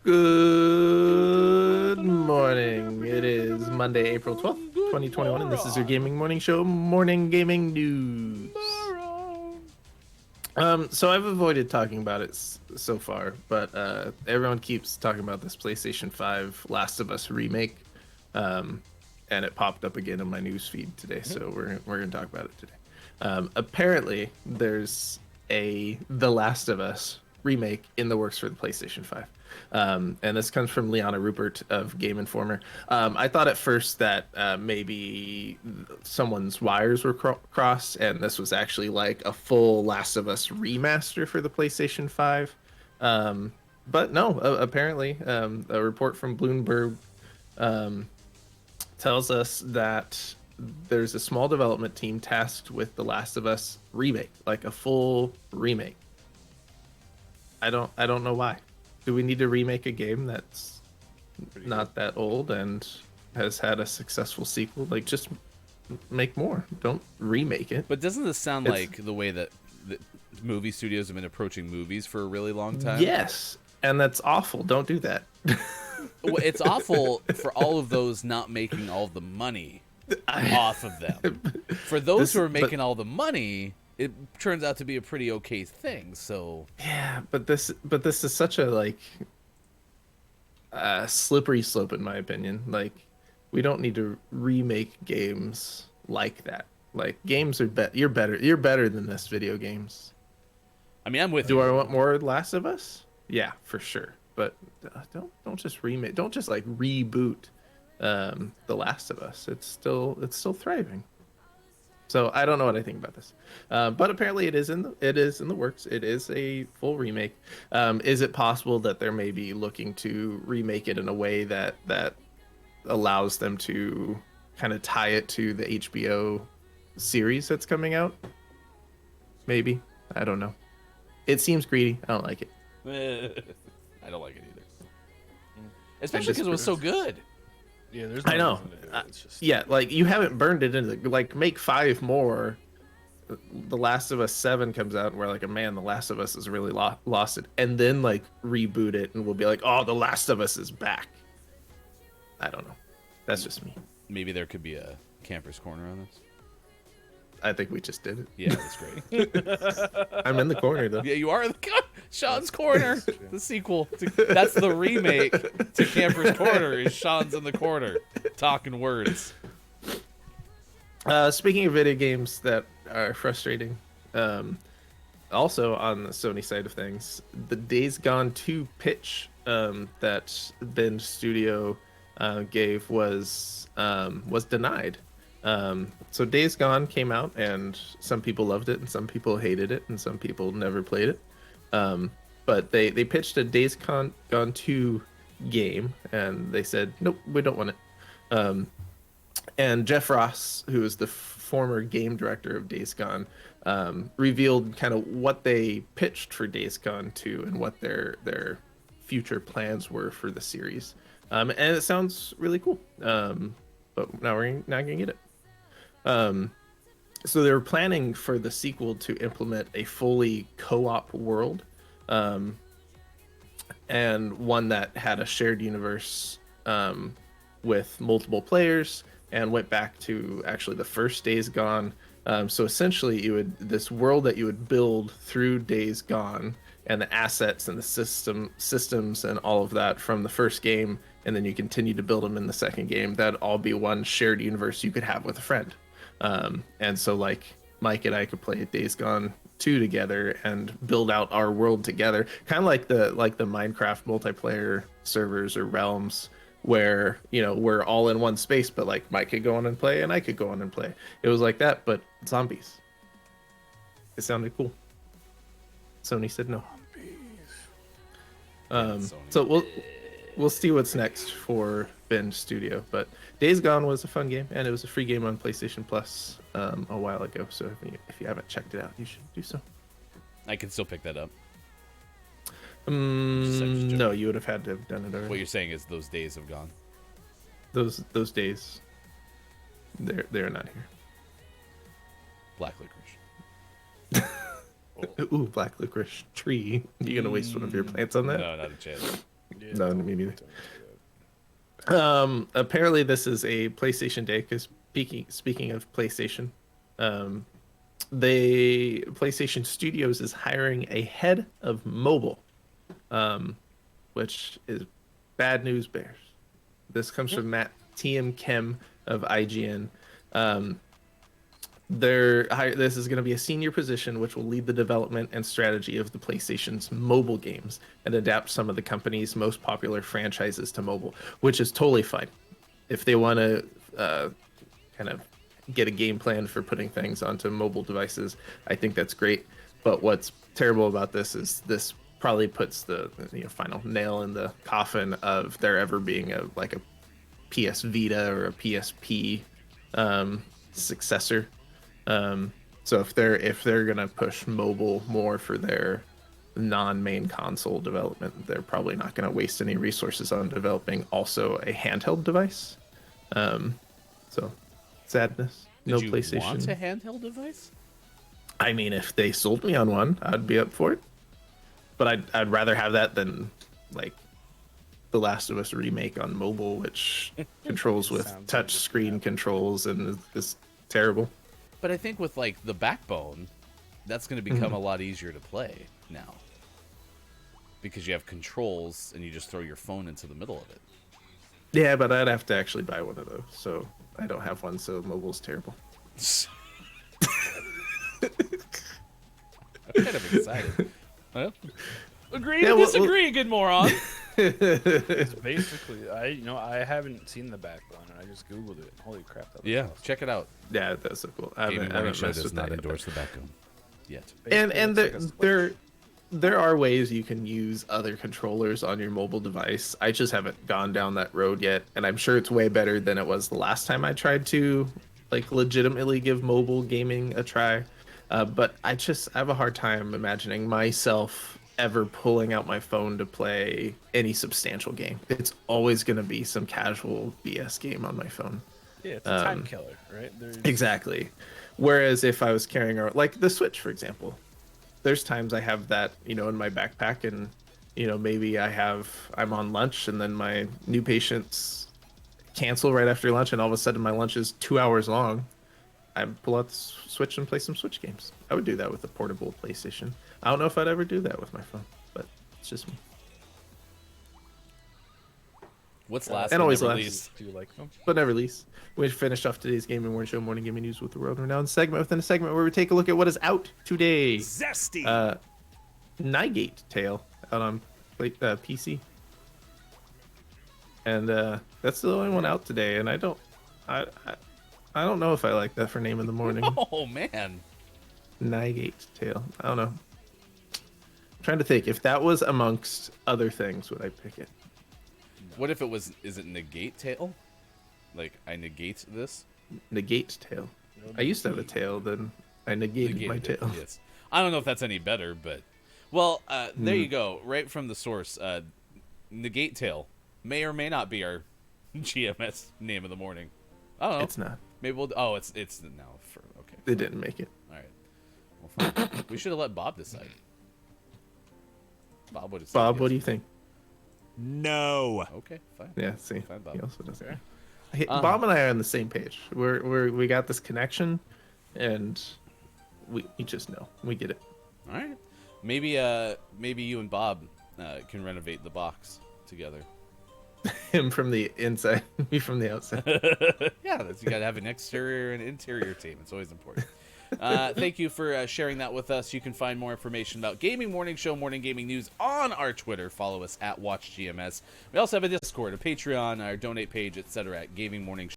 Good morning. It is Monday, April 12th, Good 2021, and this is your moron. gaming morning show, Morning Gaming News. Moron. So I've avoided talking about it so far, but everyone keeps talking about this PlayStation 5 Last of Us remake, um, and it popped up again in my news feed today, so we're gonna talk about it today. Apparently, there's a The Last of Us remake in the works for the PlayStation 5. And this comes from Liana Rupert of Game Informer. I thought at first that maybe someone's wires were crossed, and this was actually like a full Last of Us remaster for the PlayStation 5. But no, apparently, a report from Bloomberg tells us that there's a small development team tasked with the Last of Us remake, like a full remake. I don't know why. Do we need to remake a game that's not that old and has had a successful sequel? Like, just make more. Don't remake it. But doesn't this sound It's- like the way that movie studios have been approaching movies for a really long time? Yes, and that's awful. Don't do that. Well, it's awful for all of those not making all the money off of them. For those who are making all the money, it turns out to be a pretty okay thing. So Yeah, but this is such a like slippery slope in my opinion. Like, we don't need to remake games like that. Like, games are you're better than this, video games. I mean, I'm with Do you. I want more Last of Us? Yeah, for sure. But don't just remake. Don't just like reboot The Last of Us. It's still thriving. So I don't know what I think about this, but apparently it is in the works. It is a full remake. Is it possible that they're maybe looking to remake it in a way that allows them to kind of tie it to the HBO series that's coming out? Maybe. I don't know. It seems greedy. I don't like it. I don't like it either. Especially because it was so good. Yeah, there's I no know. reason to do it. It's just Yeah, like, you haven't burned it into like, make 5 more. The Last of Us 7 comes out and we're like, man, The Last of Us has really lost it, and then like reboot it and we'll be like, oh, The Last of Us is back. I don't know. That's just me. Maybe there could be a camper's corner on this. I think we just did it. Yeah, that's great. I'm in the corner though. Yeah, you are Sean's Corner, the sequel. That's the remake to Camper's Corner. Is Sean's in the corner, talking words. Speaking of video games that are frustrating, also on the Sony side of things, the Days Gone 2 pitch that Bend Studio gave was denied. So Days Gone came out, and some people loved it, and some people hated it, and some people never played it. But they pitched a Days Gone 2 game, and they said, nope, we don't want it. And Jeff Ross, who is the former game director of Days Gone, revealed kind of what they pitched for Days Gone 2 and what their future plans were for the series. And it sounds really cool. But now we're not going to get it. So they were planning for the sequel to implement a fully co-op world, and one that had a shared universe with multiple players, and went back to actually the first Days Gone. So essentially, this world that you would build through Days Gone, and the assets and the systems and all of that from the first game, and then you continue to build them in the second game. That'd all be one shared universe you could have with a friend. And so, like, Mike and I could play Days Gone 2 together and build out our world together, kind of like the Minecraft multiplayer servers or realms, where, you know, we're all in one space, but like Mike could go on and play and I could go on and play. It was like that, but zombies. It sounded cool. Sony said no. So we'll see what's next for Bend Studio, but Days Gone was a fun game, and it was a free game on PlayStation Plus a while ago. So if you haven't checked it out, you should do so. I can still pick that up. No, you would have had to have done it already. What you're saying is those days have gone. Those days, they're not here. Black licorice. Ooh, black licorice tree. You gonna waste one of your plants on that? No, not a chance. Yeah, No, me neither. Apparently this is a PlayStation Day because speaking of PlayStation, um, PlayStation Studios is hiring a head of mobile, which is bad news bears. This comes from Matt TM Kim of IGN. Um, this is going to be a senior position which will lead the development and strategy of the PlayStation's mobile games and adapt some of the company's most popular franchises to mobile, which is totally fine. If they want to kind of get a game plan for putting things onto mobile devices, I think that's great. But what's terrible about this is this probably puts the final nail in the coffin of there ever being a PS Vita or a PSP successor. So if they're gonna push mobile more for their non-main console development, they're probably not gonna waste any resources on developing also a handheld device. So sadness. No Did you PlayStation. want a handheld device? I mean, if they sold me on one, I'd be up for it. But I'd rather have that than like The Last of Us remake on mobile, which controls with touch screen controls and is terrible. But I think with like the backbone, that's going to become a lot easier to play now. Because you have controls and you just throw your phone into the middle of it. Yeah, but I'd have to actually buy one of those. So I don't have one, so mobile's terrible. I'm kind of excited. Well, agree Yeah, to well, disagree, good moron. It's basically, I haven't seen the backbone, and I just googled it. Holy crap! That Yeah, awesome. check it out. Yeah, that's so cool. I Gaming haven't Morning Show messed does with not that yet. endorse the backbone yet. And Basically, looks like a there are ways you can use other controllers on your mobile device. I just haven't gone down that road yet, and I'm sure it's way better than it was the last time I tried to like legitimately give mobile gaming a try. But I have a hard time imagining myself ever pulling out my phone to play any substantial game. It's always going to be some casual BS game on my phone. Yeah, it's a time killer, right? Exactly. Whereas if I was carrying around, like the Switch, for example, there's times I have that, in my backpack, and maybe I'm on lunch, and then my new patients cancel right after lunch, and all of a sudden my lunch is 2 hours long. I pull out the Switch and play some Switch games. I would do that with a portable PlayStation. I don't know if I'd ever do that with my phone, but it's just me. What's last? And but always never last. least? Do you like them? But never least, we finished off today's Gaming Morning Show, morning gaming news with the world renowned segment within a segment where we take a look at what is out today. Zesty. Nigate Tale out on PC, and that's the only one out today. And I don't know if I like that for name in the morning. Oh man, Nigate Tale. I don't know. I'm trying to think if that was amongst other things, would I pick it? what if it was? Is it Nigate Tale? Like I negate this? Nigate Tale. I used to have a tail, then I negated my Negated it, tail. Yes. I don't know if that's any better, but well, there you go. Right from the source. Nigate Tale may or may not be our GMS name of the morning. I don't know. It's not. Maybe we'll. Oh, it's now for okay. They didn't make it. All right. Well, fine. We should have let Bob decide. Bob would have. Bob, what do you think? No. Okay, fine. Yeah, see, Fine, Bob. he also doesn't. Okay. Bob and I are on the same page. We got this connection, and we just know we get it. All right. Maybe you and Bob can renovate the box together. Him from the inside, me from the outside. Yeah, you got to have an exterior and interior team. It's always important. Thank you for sharing that with us. You can find more information about Gaming Morning Show, Morning Gaming News on our Twitter. Follow us at WatchGMS. We also have a Discord, a Patreon, our donate page, etc. at Gaming Morning Show.